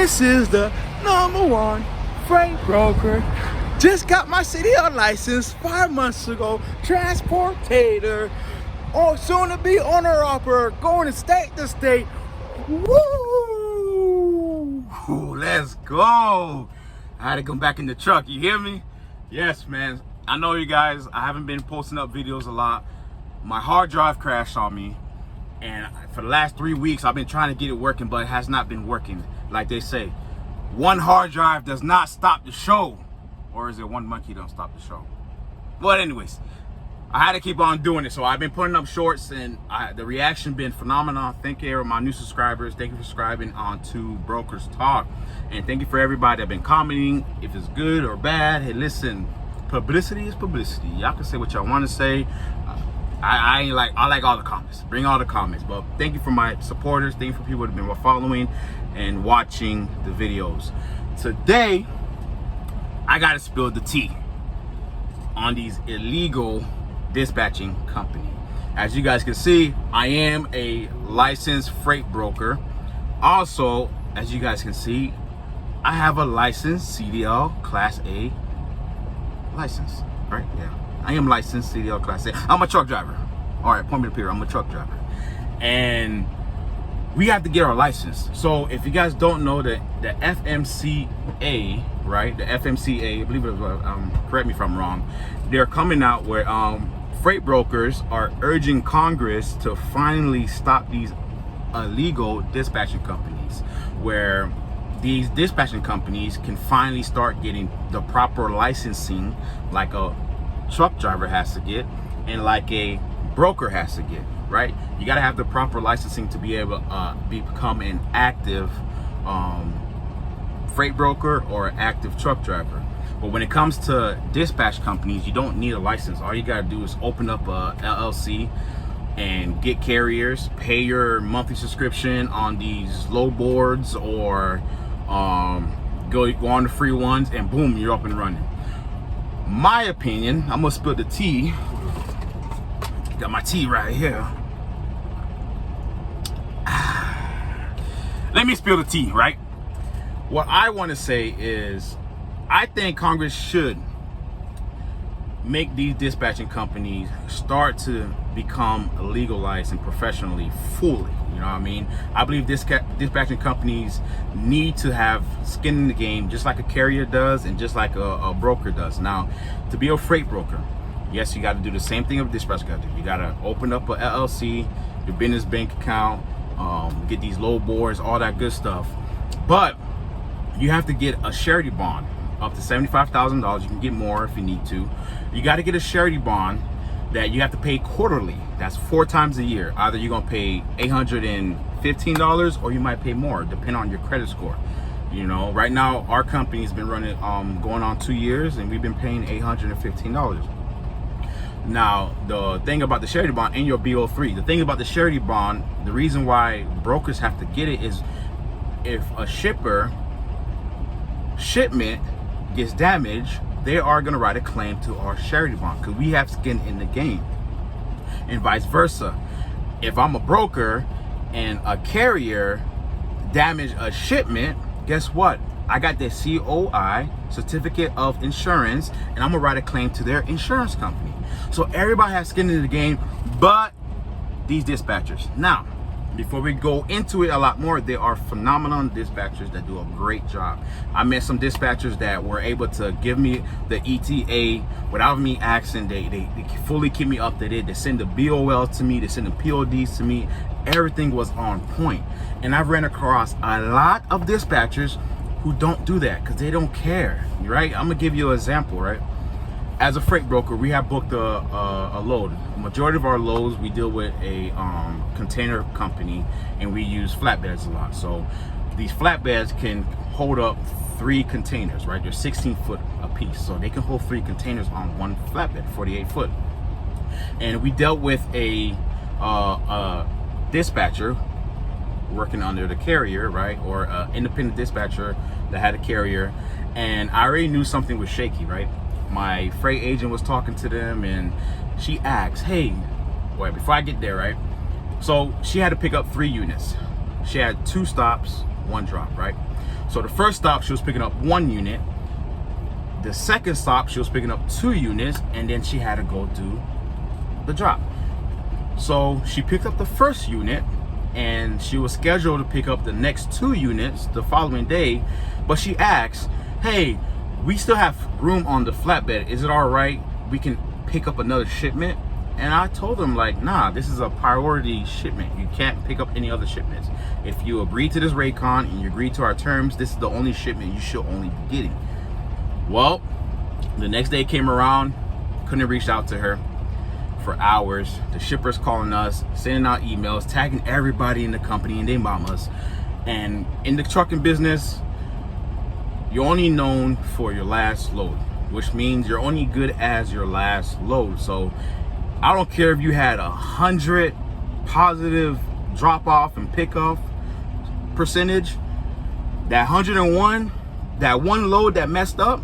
This is the #1 freight broker. Just got my CDL license 5 months ago. Transportator. Oh, soon to be owner operator. Going to state to state. Woo! Let's go. I had to come back in the truck. You hear me? Yes, man. I know you guys. I haven't been posting up videos a lot. My hard drive crashed on me. And for the last 3 weeks, I've been trying to get it working, but it has not been working. Like they say, one hard drive does not stop the show. Or is it one monkey don't stop the show? But anyways, I had to keep on doing it. So I've been putting up shorts, and the reaction been phenomenal. Thank you, my new subscribers. Thank you for subscribing on to Brokers Talk. And thank you for everybody that been commenting. If it's good or bad, hey, listen, publicity is publicity. Y'all can say what y'all want to say. I like all the comments. Bring all the comments. But thank you for my supporters. Thank you for people that have been following and watching the videos. Today, I gotta spill the tea on these illegal dispatching company. As you guys can see, I am a licensed freight broker. Also, as you guys can see, I have a licensed CDL Class A license. Right? Yeah. I am licensed CDL Class A. I'm a truck driver. All right, point me to Peter. I'm a truck driver. And we have to get our license. So if you guys don't know, the FMCA, right? The FMCA, I believe it was, correct me if I'm wrong, they're coming out where freight brokers are urging Congress to finally stop these illegal dispatching companies, where these dispatching companies can finally start getting the proper licensing like a truck driver has to get and like a broker has to get, right? You got to have the proper licensing to be able to become an active freight broker or active truck driver. But when it comes to dispatch companies, you don't need a license. All you got to do is open up a LLC and get carriers, pay your monthly subscription on these low boards, or go on the free ones, and boom, you're up and running. My opinion, I'm gonna spill the tea. Got my tea right here. Let me spill the tea, right? What I want to say is, I think Congress should make these dispatching companies start to become legalized and professionally fully. You know what I mean? I believe dispatching companies need to have skin in the game, just like a carrier does and just like a broker does. Now, to be a freight broker, yes, you got to do the same thing a dispatcher got to do. You got to open up a LLC, your business bank account, get these low boards, all that good stuff. But you have to get a surety bond up to $75,000. You can get more if you need to. You got to get a surety bond that you have to pay quarterly. That's 4 times a year. Either you're gonna pay $815 or you might pay more, depending on your credit score. You know, right now our company's been running going on 2 years, and we've been paying $815. Now, the thing about the surety bond and your BO3, the thing about the surety bond, the reason why brokers have to get it is if a shipment gets damaged, they are going to write a claim to our surety bond because we have skin in the game, and vice versa. If I'm a broker and a carrier damage a shipment, guess what? I got the COI, certificate of insurance, and I'm gonna write a claim to their insurance company. So everybody has skin in the game, but these dispatchers. Now, before we go into it a lot more, there are phenomenal dispatchers that do a great job. I met some dispatchers that were able to give me the ETA without me asking. They fully keep me up to date. They send the BOL to me. They send the PODs to me. Everything was on point. And I've ran across a lot of dispatchers who don't do that because they don't care, right? I'm gonna give you an example, right? As a freight broker, we have booked a load. The majority of our loads, we deal with a container company, and we use flatbeds a lot. So these flatbeds can hold up 3 containers, right? They're 16 foot a piece, so they can hold 3 containers on one flatbed, 48 foot. And we dealt with a dispatcher working under the carrier, right? Or independent dispatcher that had a carrier, and I already knew something was shaky, right? My freight agent was talking to them, and she asked, hey, wait, before I get there, right? So she had to pick up 3 units. She had 2 stops, 1 drop, right? So the first stop, she was picking up 1 unit. The second stop, she was picking up 2 units, and then she had to go do the drop. So she picked up the first unit, and she was scheduled to pick up the next 2 units the following day, but she asked, hey, we still have room on the flatbed. Is it all right? We can pick up another shipment? And I told them, like, nah, this is a priority shipment. You can't pick up any other shipments. If you agree to this rate con and you agree to our terms, this is the only shipment you should only be getting. Well, the next day came around, couldn't reach out to her for hours. The shipper's calling us, sending out emails, tagging everybody in the company and their mamas. And in the trucking business, you're only known for your last load, which means you're only good as your last load. So I don't care if you had 100 positive drop off and pickup percentage, that 101, that one load that messed up,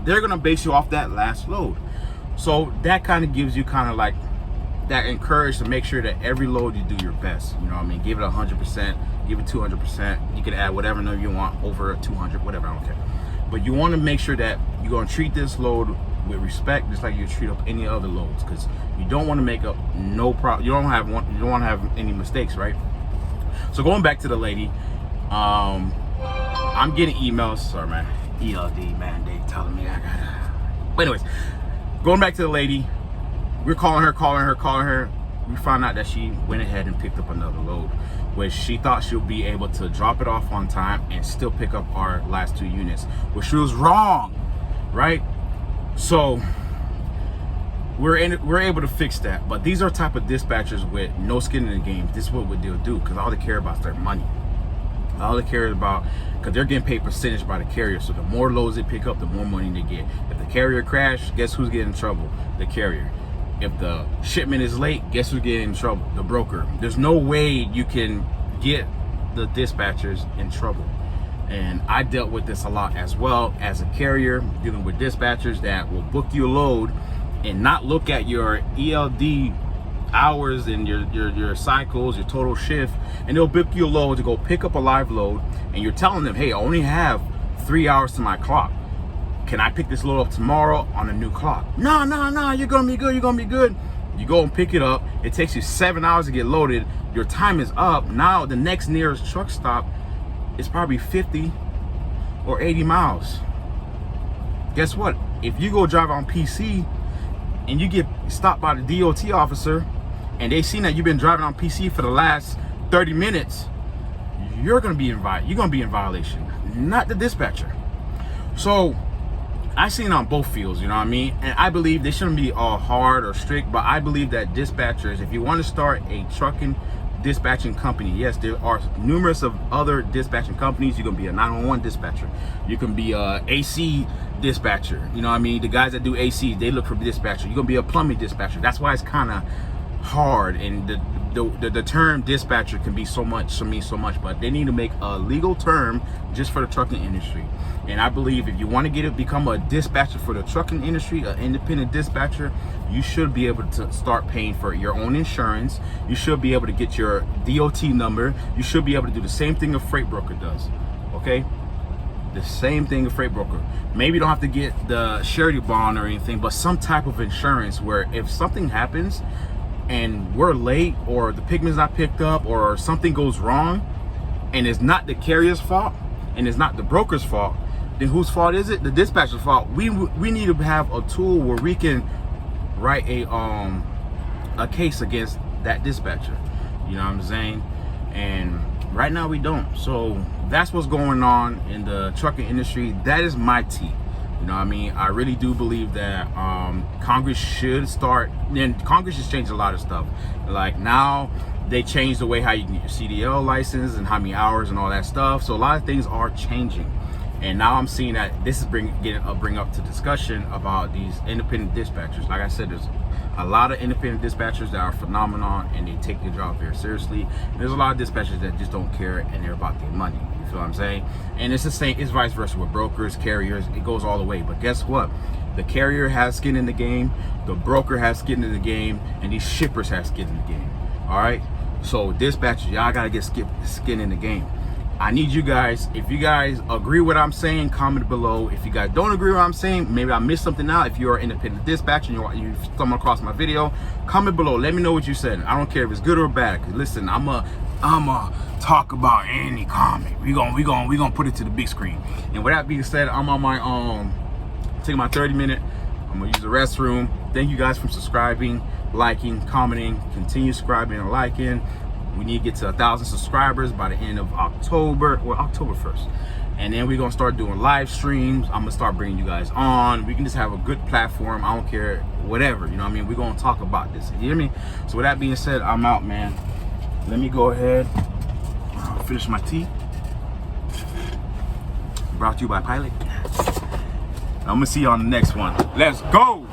they're gonna base you off that last load. So that kind of gives you kind of like that encourage to make sure that every load you do your best. You know what I mean? Give it 100%, give it 200%. You can add whatever number you want, over 200, whatever, I don't care. But you want to make sure that you're gonna treat this load with respect, just like you treat up any other loads, because you don't want to make up no problem. You don't want to have any mistakes, right? So going back to the lady, I'm getting emails. Sorry, man. ELD mandate telling me I gotta. But anyways, going back to the lady, we're calling her. We found out that she went ahead and picked up another load, which she thought she'll be able to drop it off on time and still pick up our last 2 units, which she was wrong, right? So we're able to fix that. But these are type of dispatchers with no skin in the game. This is what they'll do, because all they care about is their money. All they care about, because they're getting paid percentage by the carrier. So the more loads they pick up, the more money they get. If the carrier crash, guess who's getting in trouble? The carrier. If the shipment is late, guess who's getting in trouble? The broker. There's no way you can get the dispatchers in trouble. And I dealt with this a lot as well as a carrier, dealing with dispatchers that will book you a load and not look at your ELD hours and your cycles, your total shift, and they'll book you a load to go pick up a live load, and you're telling them, hey, I only have 3 hours to my clock. Can I pick this load up tomorrow on a new clock? No, you're gonna be good. You go and pick it up. It takes you 7 hours to get loaded. Your time is up. Now the next nearest truck stop is probably 50 or 80 miles. Guess what? If you go drive on PC and you get stopped by the DOT officer and they seen that you've been driving on PC for the last 30 minutes, you're gonna be in violation, not the dispatcher. So I seen on both fields, you know what I mean? And I believe they shouldn't be all hard or strict, but I believe that dispatchers, if you want to start a trucking dispatching company, yes, there are numerous of other dispatching companies. You can be a 911 dispatcher, you can be a AC dispatcher, you know what I mean? The guys that do AC, they look for dispatcher. You can be a plumbing dispatcher. That's why it's kind of hard, and the term dispatcher can be so much to me, so much, but they need to make a legal term just for the trucking industry. And I believe if you want to become a dispatcher for the trucking industry, an independent dispatcher, you should be able to start paying for your own insurance. You should be able to get your DOT number. You should be able to do the same thing a freight broker does, okay? The same thing a freight broker. Maybe you don't have to get the surety bond or anything, but some type of insurance where if something happens and we're late, or the pigment's not picked up, or something goes wrong, and it's not the carrier's fault and it's not the broker's fault, then whose fault is it? The dispatcher's fault. We need to have a tool where we can write a case against that dispatcher. You know what I'm saying? And right now we don't. So that's what's going on in the trucking industry. That is my tea. You know what I mean? I really do believe that Congress should start, and Congress has changed a lot of stuff. Like now they changed the way how you can get your CDL license and how many hours and all that stuff. So a lot of things are changing. And now I'm seeing that this is bring up to discussion about these independent dispatchers. Like I said, there's a lot of independent dispatchers that are phenomenal and they take their job very seriously. And there's a lot of dispatchers that just don't care and they're about their money. You feel what I'm saying? And it's the same, it's vice versa with brokers, carriers, it goes all the way. But guess what? The carrier has skin in the game, the broker has skin in the game, and these shippers have skin in the game. All right? So dispatchers, y'all gotta get skin in the game. I need you guys, if you guys agree with what I'm saying, comment below. If you guys don't agree with what I'm saying, maybe I missed something out. If you're an independent dispatch and you stumble across my video, comment below. Let me know what you said. I don't care if it's good or bad. Cause listen, I'ma talk about any comment. We gonna put it to the big screen. And with that being said, I'm on my taking my 30-minute. I'm gonna use the restroom. Thank you guys for subscribing, liking, commenting. Continue subscribing and liking. We need to get to 1,000 subscribers by the end of October, or October 1st. And then we're gonna start doing live streams. I'm gonna start bringing you guys on. We can just have a good platform. I don't care, whatever, you know what I mean? We're gonna talk about this, you hear me? So with that being said, I'm out, man. Let me go ahead, finish my tea. Brought to you by Pilot. I'm gonna see you on the next one. Let's go!